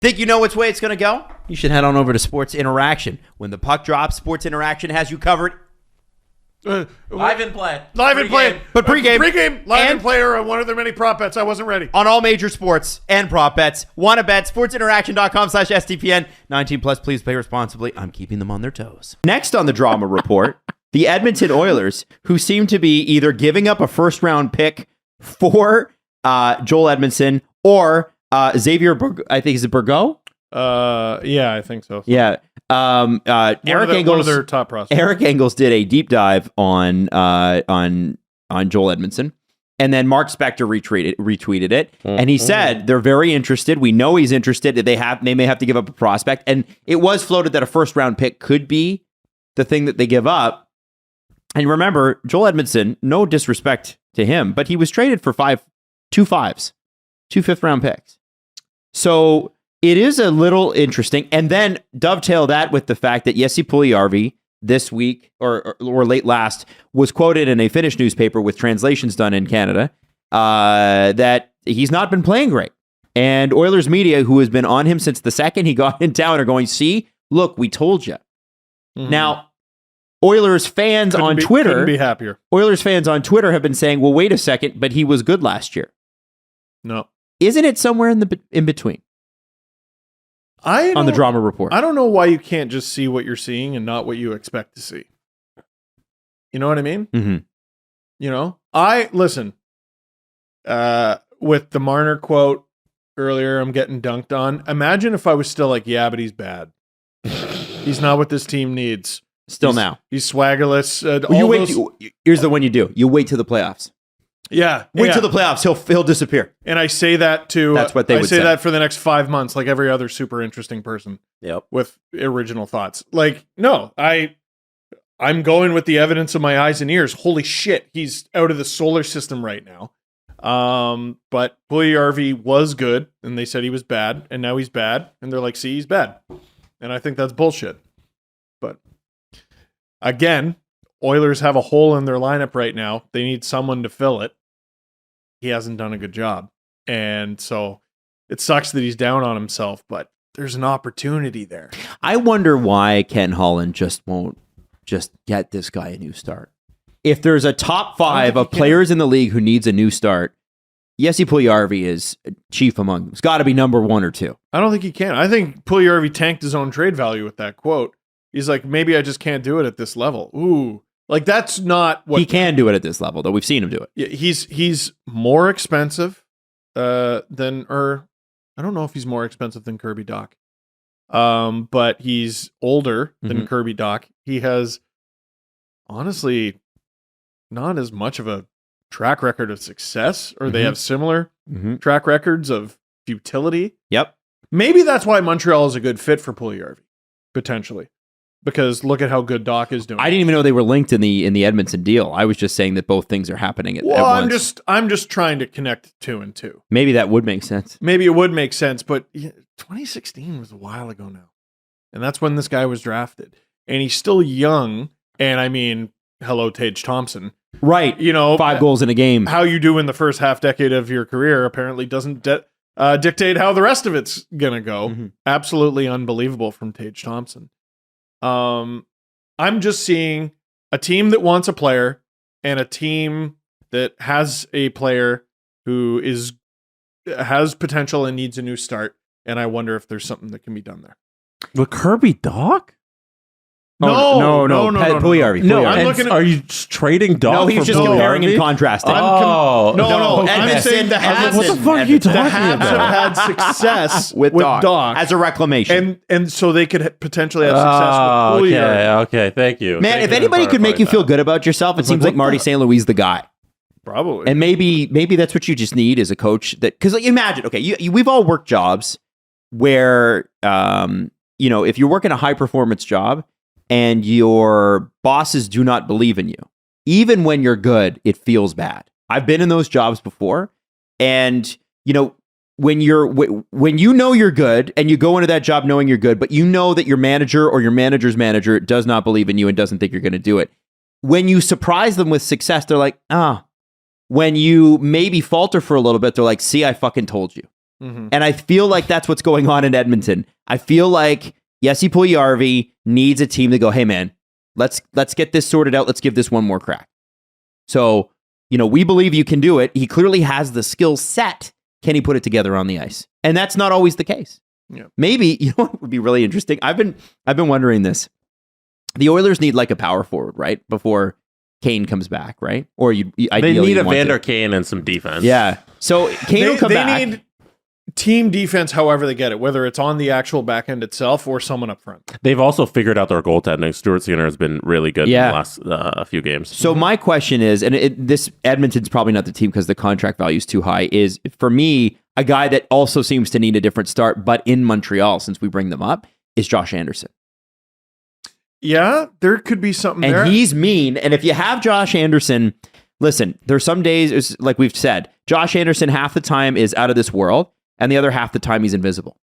Think you know which way it's going to go? You should head on over to Sports Interaction. When the puck drops, Sports Interaction has you covered. Live and play. Live and play. But pregame. Pregame, live and play are one of their many prop bets. I wasn't ready. On all major sports and prop bets. Wanna bet? SportsInteraction.com/STPN. 19 plus, please play responsibly. I'm keeping them on their toes. Next on the drama report, the Edmonton Oilers, who seem to be either giving up a first-round pick for Joel Edmondson or Xavier, I think, is it Bourgault? Yeah, I think so. Yeah. Eric Engels, one of their top prospects. Eric Engels did a deep dive on Joel Edmondson, and then Mark Spector retweeted it, and he said they're very interested. We know he's interested. They may have to give up a prospect, and it was floated that a first round pick could be the thing that they give up. And remember, Joel Edmondson, no disrespect to him, but he was traded for two fifth-round picks. So it is a little interesting. And then dovetail that with the fact that Jesse Puljujarvi this week or late last was quoted in a Finnish newspaper with translations done in Canada that he's not been playing great. And Oilers media, who has been on him since the second he got in town, are going, see, look, we told you. Mm-hmm. Now, Oilers fans on Twitter couldn't be happier. Oilers fans on Twitter have been saying, well, wait a second, but he was good last year. No. Isn't it somewhere in between? On the drama report. I don't know why you can't just see what you're seeing and not what you expect to see. You know what I mean? Mm-hmm. You know? Listen, with the Marner quote earlier, I'm getting dunked on. Imagine if I was still like, yeah, but he's bad. He's not what this team needs. He's swaggerless. Here's the one you do. You wait till the playoffs. Yeah. Wait till the playoffs. He'll disappear. And I say that to... That's what they would say. I say that for the next 5 months, like every other super interesting person. Yep. With original thoughts. Like, no, I'm going with the evidence of my eyes and ears. Holy shit, he's out of the solar system right now. But Puljujarvi was good, and they said he was bad, and now he's bad, and they're like, see, he's bad. And I think that's bullshit. But again, Oilers have a hole in their lineup right now. They need someone to fill it. He hasn't done a good job. And so it sucks that he's down on himself, but there's an opportunity there. I wonder why Ken Holland just won't just get this guy a new start. If there's a top 5 of players in the league who needs a new start, Jesse Puljujarvi is chief among them. It's got to be number 1 or 2. I don't think he can. I think Puljujarvi tanked his own trade value with that quote. He's like, maybe I just can't do it at this level. Ooh. Like, that's not what... He can do it at this level, though. We've seen him do it. Yeah, he's more expensive than... Or I don't know if he's more expensive than Kirby Dach. But he's older than Kirby Dach. He has, honestly, not as much of a track record of success, or they have similar track records of futility. Yep. Maybe that's why Montreal is a good fit for Puljujarvi, potentially. Because look at how good Dach is doing. I didn't even know they were linked in the Edmondson deal. I was just saying that both things are happening at once. I'm just trying to connect 2 and 2. Maybe that would make sense. Maybe it would make sense, but 2016 was a while ago now. And that's when this guy was drafted. And he's still young. And I mean, hello, Tage Thompson. Right. 5 goals in a game. How you do in the first half decade of your career apparently doesn't dictate how the rest of it's going to go. Mm-hmm. Absolutely unbelievable from Tage Thompson. I'm just seeing a team that wants a player and a team that has a player who has potential and needs a new start. And I wonder if there's something that can be done there. With Kirby Dach? No. Puljujarvi. No, I'm looking at... Are you trading Dach? No, he's just comparing and contrasting. No. I'm saying the Habs. What the fuck are you talking about? The Habs have had success with Dach as a reclamation, and so they could potentially have success with Puljujarvi. Okay, thank you. Man, if anybody could make you feel good about yourself, it seems like Marty St. Louis the guy. Probably. And maybe that's what you just need as a coach. That because imagine, okay, we've all worked jobs where if you're working a high performance job and your bosses do not believe in you, even when you're good, it feels bad. I've been in those jobs before, and when you know you're good and you go into that job knowing you're good, but you know that your manager or your manager's manager does not believe in you and doesn't think you're going to do it. When you surprise them with success, they're like, When you maybe falter for a little bit, they're like, see, I fucking told you. Mhm. And I feel like that's what's going on in Edmonton. I feel like Jesse Puljujarvi needs a team to go, hey man, let's get this sorted out. Let's give this one more crack. So, we believe you can do it. He clearly has the skill set. Can he put it together on the ice? And that's not always the case. Yeah. Maybe, what would be really interesting? I've been wondering this. The Oilers need like a power forward, right? Before Kane comes back, right? Or They ideally need a want Vander to. Kane and some defense. Yeah. So Kane will come They back. need team defense however they get it, whether it's on the actual back end itself or someone up front. They've also figured out their goaltending. Stuart Skinner has been really good in the last few games. So my question is, and this Edmonton's probably not the team because the contract value is too high, is for me, a guy that also seems to need a different start, but in Montreal, since we bring them up, is Josh Anderson. Yeah, there could be something And there. he's mean. And if you have Josh Anderson, listen, there's some days, it's like we've said, Josh Anderson half the time is out of this world, and the other half the time he's invisible.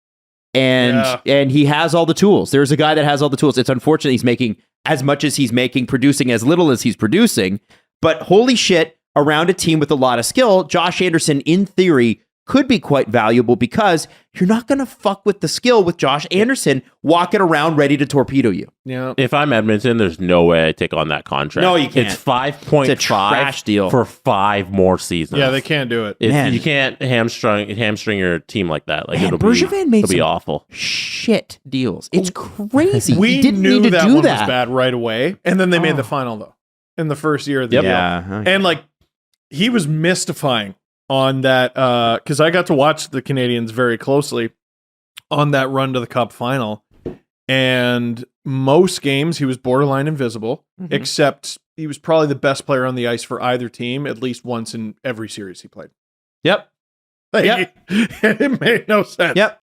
And he has all the tools. There's a guy that has all the tools. It's unfortunate he's making as much as he's making, producing as little as he's producing. But holy shit, around a team with a lot of skill, Josh Anderson, in theory, could be quite valuable because you're not going to fuck with the skill with Josh Anderson walking around ready to torpedo you. Yeah. If I'm Edmonton, there's no way I take on that contract. No, you can't. It's 5.5 It's a trash deal. for 5 more seasons. Yeah, they can't do it. Man. You can't hamstring your team like that. Like Man, it'll Bergevin made be some awful. shit deals. It's crazy. We he didn't knew need to that do one that. was bad right away, and then they made the final though in the first year of the deal. Yeah. And like he was mystifying on that because I got to watch the Canadians very closely on that run to the Cup final, and most games he was borderline invisible, except he was probably the best player on the ice for either team at least once in every series he played. Yep. Like, it made no sense. Yep.